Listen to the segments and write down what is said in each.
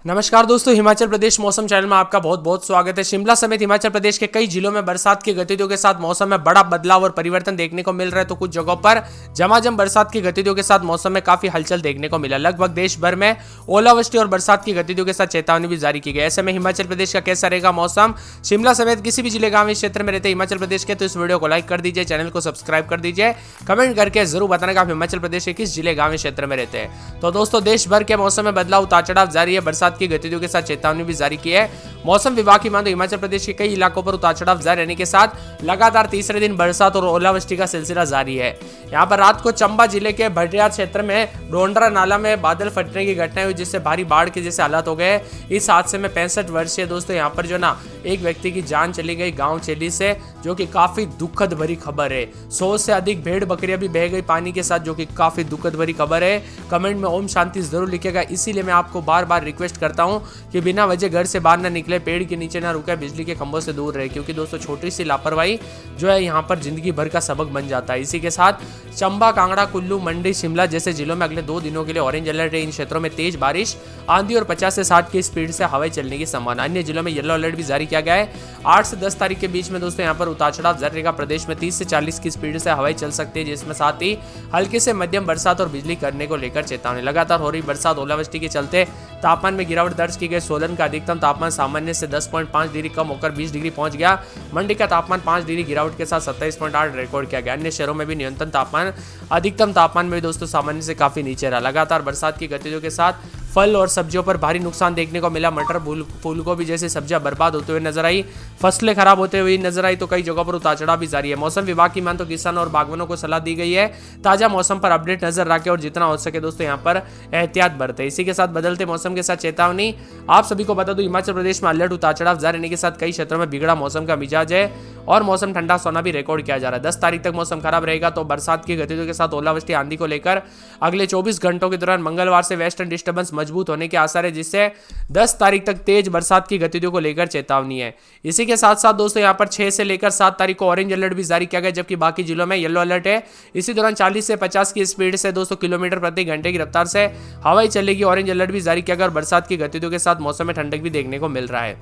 नमस्कार दोस्तों, हिमाचल प्रदेश मौसम चैनल में आपका बहुत बहुत स्वागत है। शिमला समेत हिमाचल प्रदेश के कई जिलों में बरसात की गतिविधियों के साथ मौसम में बड़ा बदलाव और परिवर्तन देखने को मिल रहा है, तो कुछ जगहों पर झमाझम बरसात की गतिविधियों के साथ मौसम में काफी हलचल देखने को मिला। लगभग देश भर में ओलावृष्टि और बरसात की गतिविधियों के साथ चेतावनी भी जारी की गई। ऐसे में हिमाचल प्रदेश का कैसा रहेगा मौसम, शिमला समेत किसी भी जिले गांव इस क्षेत्र में रहते हिमाचल प्रदेश के, तो इस वीडियो को लाइक कर दीजिए, चैनल को सब्सक्राइब कर दीजिए, कमेंट करके जरूर बताना कि आप हिमाचल प्रदेश के किस जिले गांव इस क्षेत्र में रहते हैं। तो दोस्तों, देश भर के मौसम में बदलाव उतार चढ़ाव जारी है। बरसात की गतिविधियों के साथ चेतावनी भी जारी की है। मौसम विभाग की माने हिमाचल प्रदेश के कई इलाकों पर उतार चढ़ाव जारी रहने के साथ लगातार तीसरे दिन बरसात और ओलावृष्टि का सिलसिला जारी है। यहां पर रात को चंबा जिले के भटियात क्षेत्र में डोंडरा नाला में बादल फटने की घटना हुई, जिससे भारी बाढ़ के जैसे हालात हो गए। इस हादसे में 65 वर्षीय दोस्तों यहां पर जो ना एक व्यक्ति की जान चली गई गांव चेली से, जो कि काफी दुखद भरी खबर है। 100 से अधिक भेड़ बकरियां भी बह गई पानी के साथ, जो कि काफी दुखद भरी खबर है। कमेंट में ओम शांति जरूर लिखेगा। इसीलिए मैं आपको बार बार रिक्वेस्ट करता हूं कि बिना वजह घर से बाहर ना निकले, पेड़ के नीचे ना रुके, बिजली के खंभों से दूर रहे, क्योंकि दोस्तों छोटी सी लापरवाही जो है यहाँ पर जिंदगी भर का सबक बन जाता है। इसी के साथ चंबा, कांगड़ा, कुल्लू, मंडी, शिमला जैसे जिलों में अगले 2 दिनों के लिए ऑरेंज अलर्ट है। इन क्षेत्रों में तेज बारिश, आंधी और 50 से 60 की स्पीड से हवाएं चलने की संभावना। अन्य जिलों में येलो अलर्ट भी जारी किया गया है। 8 से 10 तारीख के बीच में दोस्तों यहाँ पर उतार चढ़ाव जारी रहेगा। प्रदेश में 30 से 40 की स्पीड से हवाएं चल सकती है, जिसमें साथ ही हल्की से मध्यम बरसात और बिजली करने को लेकर चेतावनी। लगातार हो रही बरसात ओलावृष्टि के चलते तापमान में गिरावट दर्ज की गई। सोलन का अधिकतम तापमान सामान्य से 10.5 डिग्री कम होकर 20 डिग्री पहुंच गया। मंडी का तापमान 5 डिग्री गिरावट के साथ 27.8 रिकॉर्ड किया गया। अन्य शहरों में भी न्यूनतम तापमान अधिकतम तापमान में भी दोस्तों सामान्य से काफी नीचे रहा। लगातार बरसात की गतिविधियों के साथ फल और सब्जियों पर भारी नुकसान देखने को मिला। मटर, फूल गोभी जैसी सब्जियां बर्बाद होते हुए नजर आई, फसलें खराब होते हुए नजर आई, तो कई जगहों पर उतार चढ़ाव भी जारी है। मौसम विभाग की मान तो किसानों और बागवानों को सलाह दी गई है, ताजा मौसम पर अपडेट नजर रखें और जितना हो सके दोस्तों यहाँ पर एहतियात बरतें। इसी के साथ बदलते मौसम के साथ चेतावनी आप सभी को बता दूं, हिमाचल प्रदेश में अलर्ट उतार चढ़ाव जारी रहने के साथ कई क्षेत्रों में बिगड़ा मौसम का मिजाज है और मौसम ठंडा सोना भी रिकॉर्ड किया जा रहा है। 10 तारीख तक मौसम खराब रहेगा। तो बरसात की गतिविधियों के साथ ओलावृष्टि, आंधी को लेकर अगले 24 घंटों के दौरान मंगलवार से वेस्टर्न डिस्टर्बेंस मजबूत होने के आसार है, जिससे 10 तारीख तक तेज बरसात की गतिविधियों को लेकर चेतावनी है। इसी के साथ साथ दोस्तों यहाँ पर 6 से लेकर 7 तारीख को ऑरेंज अलर्ट भी जारी किया गया, जबकि बाकी जिलों में येलो अलर्ट है। इसी दौरान 40 से 50 की स्पीड से दोस्तों किलोमीटर प्रति घंटे की रफ्तार से हवाई चलेगी। ऑरेंज अलर्ट भी जारी किया गया और बरसात की गतिविधियों के साथ मौसम में ठंडक भी देखने को मिल रहा है।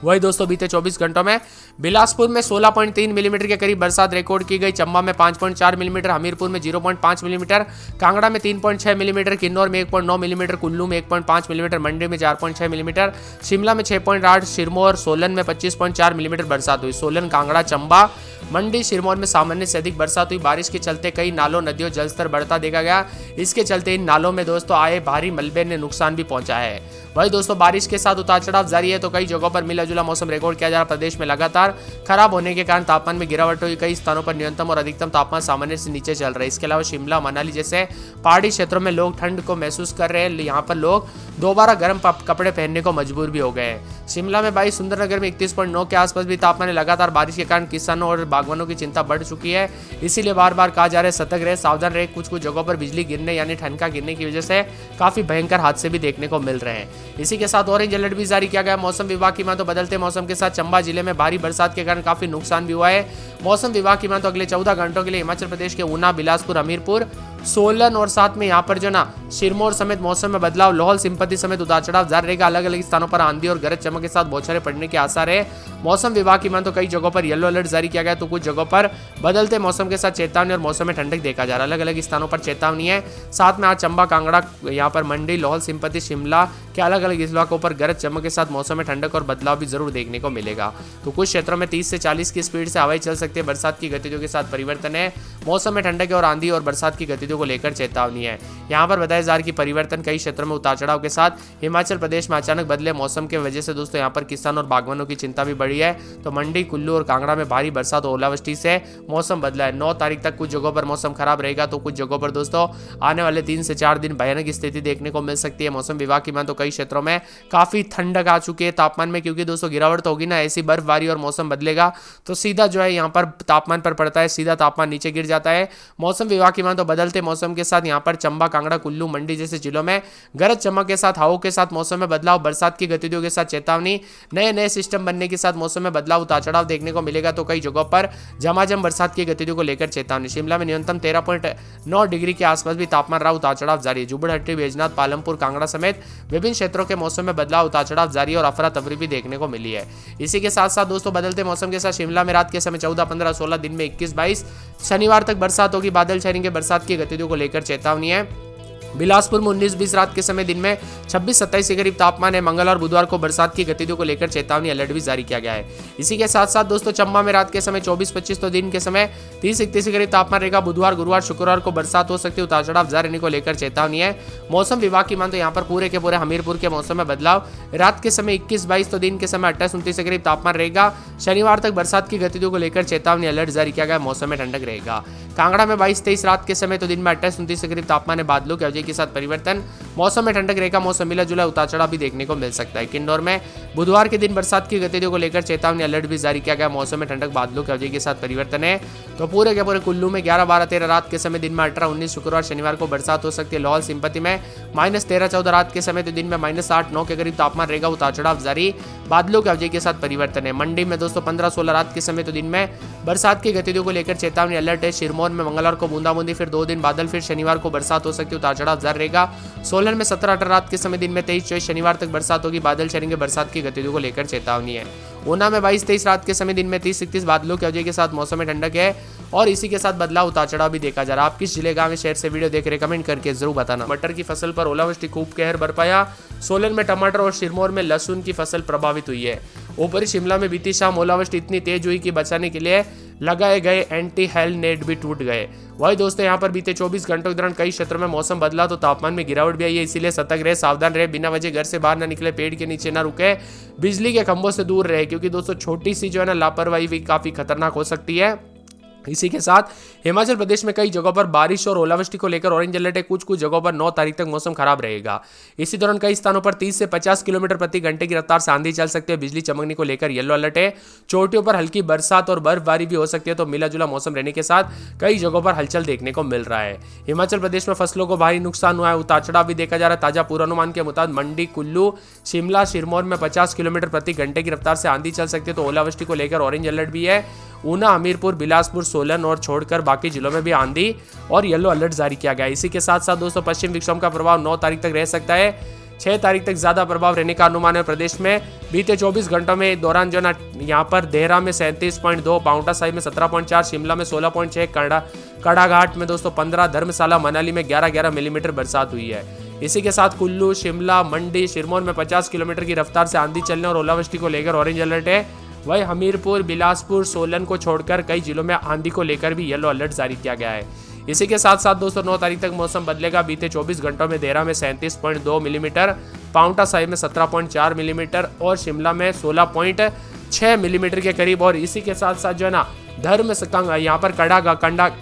वही दोस्तों बीते 24 घंटों में बिलासपुर में 16.3 मिलीमीटर के करीब बरसात रिकॉर्ड की गई। चंबा में 5.4 मिलीमीटर, हमीरपुर में 0.5 मिलीमीटर, कांगड़ा में 3.6 मिलीमीटर, किन्नौर में 1.9 मिलीमीटर, कुल्लू में 1.5 मिलीमीटर, मंडी में 4.6 मिलीमीटर, शिमला में 6.8, सिरमौर, सोलन में 25.4 मिलीमीटर बरसात हुई। सोलन, कांगड़ा, चंबा, मंडी, सिरमौर में सामान्य से अधिक बरसात हुई। बारिश के चलते कई नालों, नदियों जलस्तर बढ़ता देखा गया। इसके चलते इन नालों में दोस्तों आए भारी मलबे ने नुकसान भी पहुंचा है। वही दोस्तों बारिश के साथ उतार चढ़ाव जारी है, तो कई जगहों पर मिला जुला मौसम रिकॉर्ड किया जा रहा। प्रदेश में लगातार खराब होने के कारण तापमान में गिरावट हुई। कई स्थानों पर न्यूनतम और अधिकतम तापमान सामान्य से नीचे चल रहा है। इसके अलावा शिमला, मनाली जैसे पहाड़ी क्षेत्रों में लोग ठंड को महसूस कर रहे हैं। यहाँ पर लोग दोबारा गर्म कपड़े पहनने को मजबूर भी हो गए हैं। शिमला में 22, सुंदरनगर में 31.9 के आसपास भी तापमान है। लगातार बारिश के कारण किसानों और बागवानों की चिंता बढ़ चुकी है। इसीलिए बार बार कहा जा रहा है सतर्क रहे, सावधान रहे। कुछ जगहों पर बिजली गिरने यानी ठनका गिरने की वजह से काफी भयंकर हादसे भी देखने को मिल रहे हैं। इसी के साथ ऑरेंज अलर्ट भी जारी किया गया। मौसम विभाग की मान तो बदलते मौसम के साथ चंबा जिले में भारी बरसात के कारण काफी नुकसान भी हुआ है। मौसम विभाग की मान तो अगले 14 घंटों के लिए हिमाचल प्रदेश के ऊना, बिलासपुर, हमीरपुर, सोलन और साथ में यहाँ पर जो ना सिरमौर समेत मौसम में बदलाव, लाहौल स्पीति समेत उतार चढ़ाव जारी रहेगा। अलग अलग स्थानों पर आंधी और गरज चमक के साथ बौछारें पड़ने के आसार है। मौसम विभाग की मान तो कई जगहों पर येलो अलर्ट जारी किया गया, तो कुछ जगहों पर बदलते मौसम के साथ चेतावनी और मौसम में ठंडक देखा जा रहा है। अलग अलग स्थानों पर चेतावनी है। साथ में आज चंबा, कांगड़ा, यहाँ पर मंडी, लाहौल स्पीति, शिमला के अलग अलग इलाकों पर गरज चमक के साथ मौसम में ठंडक और बदलाव भी जरूर देखने को मिलेगा। तो कुछ क्षेत्रों में 30 से 40 की स्पीड से हवाएं चल सकती है। बरसात की गतिविधियों के साथ परिवर्तन है। मौसम में ठंडक और आंधी और बरसात की गतिविधियों को लेकर चेतावनी है। यहाँ पर बताया जा रहा है कि परिवर्तन कई क्षेत्रों में उतार चढ़ाव के साथ हिमाचल प्रदेश में अचानक बदले मौसम की वजह से दोस्तों यहाँ पर किसान और बागवानों की चिंता भी बढ़ी है। तो मंडी, कुल्लू और कांगड़ा में भारी बरसात और ओलावृष्टि से मौसम बदला है। 9 तारीख तक कुछ जगहों पर मौसम खराब रहेगा, तो कुछ जगहों पर दोस्तों आने वाले 3 से 4 दिन भयानक स्थिति देखने को मिल सकती है। मौसम विभाग की मान तो कई क्षेत्रों में काफी ठंडक आ चुकी है तापमान में, क्योंकि दोस्तों गिरावट तो होगी ना, ऐसी बर्फबारी और मौसम बदलेगा तो सीधा जो है यहाँ पर तापमान पर पड़ता है, सीधा तापमान नीचे गिर जाता है। मौसम विभाग की मान तो बदलते मौसम के साथ यहाँ पर चंबा, कांगड़ा, कुल्लू, मंडी जैसे जिलों में गरज चमक के साथ हवाओं के साथ मौसम में बदलाव, बरसात की गतिविधियों के साथ चेतावनी, नए नए सिस्टम बनने के साथ मौसम में बदलाव, उतार चढ़ाव देखने को मिलेगा। तो कई जगहों पर झमाझम बरसात की गतिविधियों को लेकर चेतावनी। शिमला में न्यूनतम 13.9 डिग्री के आसपास भी तापमान रहा, उतार चढ़ाव जारी। जुब्बड़हट्टी, बैजनाथ, पालमपुर, कांगड़ा समेत विभिन्न क्षेत्रों के मौसम में बदलाव, उतार चढ़ाव जारी और अफरा तफरी भी देखने को मिली है। इसी के साथ साथ दोस्तों बदलते मौसम के साथ शिमला में रात के समय 14, 15, 16, दिन में 21, 22 शनिवार तक बरसात होगी। बादल छाएंगे, बरसात की गतिविधियों को लेकर चेतावनी है। बिलासपुर में 19-20 रात के समय, दिन में 26-27 के करीब तापमान है। मंगल और बुधवार को बरसात की गतिविधियों को लेकर चेतावनी, अलर्ट भी जारी किया गया है। इसी के साथ साथ दोस्तों चंबा में रात के समय 24-25 तो दिन के समय 30-31 के करीब तापमान रहेगा। बुधवार, गुरुवार, शुक्रवार को बरसात हो सकती है, उतार चढ़ाव जारी रहने को लेकर चेतावनी है। मौसम विभाग की मान तो यहाँ पर पूरे के पूरे हमीरपुर के मौसम में बदलाव, रात के समय 21-22 तो दिन के समय 28-29 के करीब तापमान रहेगा। शनिवार तक बरसात की गतिविधियों को लेकर चेतावनी, अलर्ट जारी किया गया। मौसम में ठंडक रहेगा। कांगड़ा में 22-23 रात के समय तो दिन में 28-29 के करीब तापमान है। बादलों के अवधि के साथ परिवर्तन, मौसम में ठंडक रहेगा। मौसम मिला जुला उतार चढ़ाव भी देखने को मिल सकता है। किन्नौर में बुधवार के दिन बरसात की गतिविधियों को लेकर चेतावनी, अलर्ट भी जारी किया गया। मौसम में ठंडक, बादलों के अवधि के साथ परिवर्तन है। तो पूरे के पूरे कुल्लू में 11, 12, 13 रात के समय, दिन में 18, 19 शुक्रवार, शनिवार को बरसात हो सकती है। लाहौल स्पीति में -13, 14 रात के समय तो दिन में -8, 9 के करीब तापमान रहेगा, उतार चढ़ाव जारी, बादलों के अवधि के साथ परिवर्तन है। मंडी में दोस्तों 15, 16 रात के समय तो दिन में बरसात की गतिविधियों को लेकर चेतावनी, अलर्ट है। सिरमौर में मंगलवार को बूंदाबूंदी, फिर 2 दिन बादल, फिर शनिवार को बरसात हो सकती है, उतार चढ़ाव जारी रहेगा। सोलन में 17, 18 रात के समय, दिन में 23, 24 शनिवार तक बरसात होगी। बादल छाएंगे, बरसात की गतिविधियों को लेकर चेतावनी है। ऊना में 22-23 रात के समय, दिन में 30-31 बादलों की अवधि के साथ मौसम में ठंडक है और इसी के साथ बदलाव, उतार चढ़ाव भी देखा जा रहा है। आप किस जिले, गांव में शहर से वीडियो देख रहे, कमेंट करके जरूर बताना। मटर की फसल पर ओलावृष्टि खूब कहर बरपाया। सोलन में टमाटर और सिरमौर में लहसुन की फसल प्रभावित हुई है। ऊपरी शिमला में बीती शाम ओलावृष्टि इतनी तेज हुई कि बचाने के लिए लगाए गए एंटी हेल नेट भी टूट गए। वही दोस्तों यहाँ पर बीते 24 घंटों के दौरान कई क्षेत्रों में मौसम बदला तो तापमान में गिरावट भी आई है। इसीलिए सतर्क रहे, सावधान रहे, बिना वजह घर से बाहर न निकले, पेड़ के नीचे न रुके, बिजली के खंभों से दूर रहे, क्योंकि दोस्तों छोटी सी जो है ना लापरवाही भी काफी खतरनाक हो सकती है। इसी के साथ हिमाचल प्रदेश में कई जगहों पर बारिश और ओलावृष्टि को लेकर ऑरेंज अलर्ट है। कुछ जगहों पर 9 तारीख तक मौसम खराब रहेगा। इसी दौरान कई स्थानों पर 30 से 50 किलोमीटर प्रति घंटे की रफ्तार से आंधी चल सकती है। बिजली चमकने को लेकर येलो अलर्ट है। चोटियों पर हल्की बरसात और बर्फबारी भी हो सकती है। तो मिला जुला मौसम रहने के साथ कई जगहों पर हलचल देखने को मिल रहा है। हिमाचल प्रदेश में फसलों को भारी नुकसान हुआ है, उतार चढ़ाव भी देखा जा रहा है। ताजा पूर्वानुमान के मुताबिक मंडी, कुल्लू, शिमला, सिरमौर में 50 किलोमीटर प्रति घंटे की रफ्तार से आंधी चल सकती है। तो ओलावृष्टि को लेकर ऑरेंज अलर्ट भी है। ऊना, हमीरपुर, बिलासपुर, सोलन और छोड़कर बाकी जिलों में भी आंधी और येलो अलर्ट जारी किया गया है। इसी के साथ साथ दोस्तों पश्चिम विक्षोभ का प्रभाव 9 तारीख तक रह सकता है। 6 तारीख तक ज्यादा प्रभाव रहने का अनुमान है। प्रदेश में बीते 24 घंटों में दौरान जो ना यहाँ पर देहरा में 37.2, पांवटा साहिब में 17.4, शिमला में 16.6, कड़ाघाट में दोस्तों 15, धर्मशाला, मनाली में 11 मिलीमीटर बरसात हुई है। इसी के साथ कुल्लू, शिमला, मंडी, सिरमौर में 50 किलोमीटर की रफ्तार से आंधी चलने और ओलावृष्टि को लेकर ऑरेंज अलर्ट है। वही हमीरपुर, बिलासपुर, सोलन को छोड़कर कई जिलों में आंधी को लेकर भी येलो अलर्ट जारी किया गया है। इसी के साथ साथ दोस्तों 9 तारीख तक मौसम बदलेगा। बीते 24 घंटों में देहरा में 37.2 मिलीमीटर, पांवटा साहिब में 17.4 मिलीमीटर और शिमला में 16.6 मिलीमीटर के करीब। और इसी के साथ साथ जो है ना यहाँ पर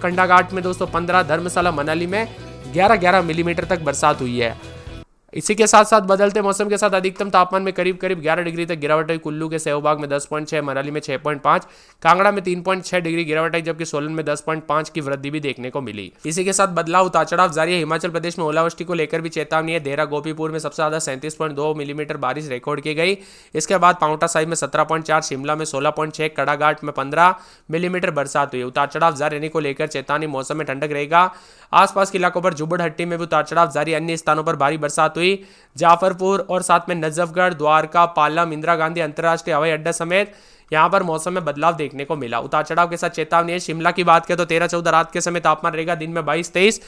कंडाघाट में दोस्तों 15, धर्मशाला, मनाली में 11 मिलीमीटर तक बरसात हुई है। इसी के साथ साथ बदलते मौसम के साथ अधिकतम तापमान में करीब 11 डिग्री तक गिरावट आई। कुल्लू के सहबाग में 10.6, मनाली में 6.5, कांगड़ा में 3.6 डिग्री गिरावट आई, जबकि सोलन में 10.5 की वृद्धि भी देखने को मिली। इसी के साथ बदलाव, उतार चढ़ाव जारी है। हिमाचल प्रदेश में ओलावृष्टि को लेकर भी चेतावनी है। देहरा, गोपीपुर में सबसे ज्यादा 37.2 मिलीमीटर बारिश रिकॉर्ड की गई। इसके बाद पांवटा साहिब में 17.4, शिमला में 16.6, कड़ाघाट में 15 मिलीमीटर बरसात हुई। उतार चढ़ाव जारी रहने को लेकर चेतावनी, मौसम में ठंडक रहेगा। आसपास के इलाकों पर जुब्बड़हट्टी में भी उतार चढ़ाव जारी। अन्य स्थानों पर भारी बरसात हुई। जाफरपुर और साथ में नजफगढ़, द्वारका, पालम, इंदिरा गांधी अंतर्राष्ट्रीय हवाई अड्डा समेत यहाँ पर मौसम में बदलाव देखने को मिला। उतार चढ़ाव के साथ चेतावनी है। शिमला की बात करें तो 13-14 रात के समय तापमान रहेगा, दिन में 22-23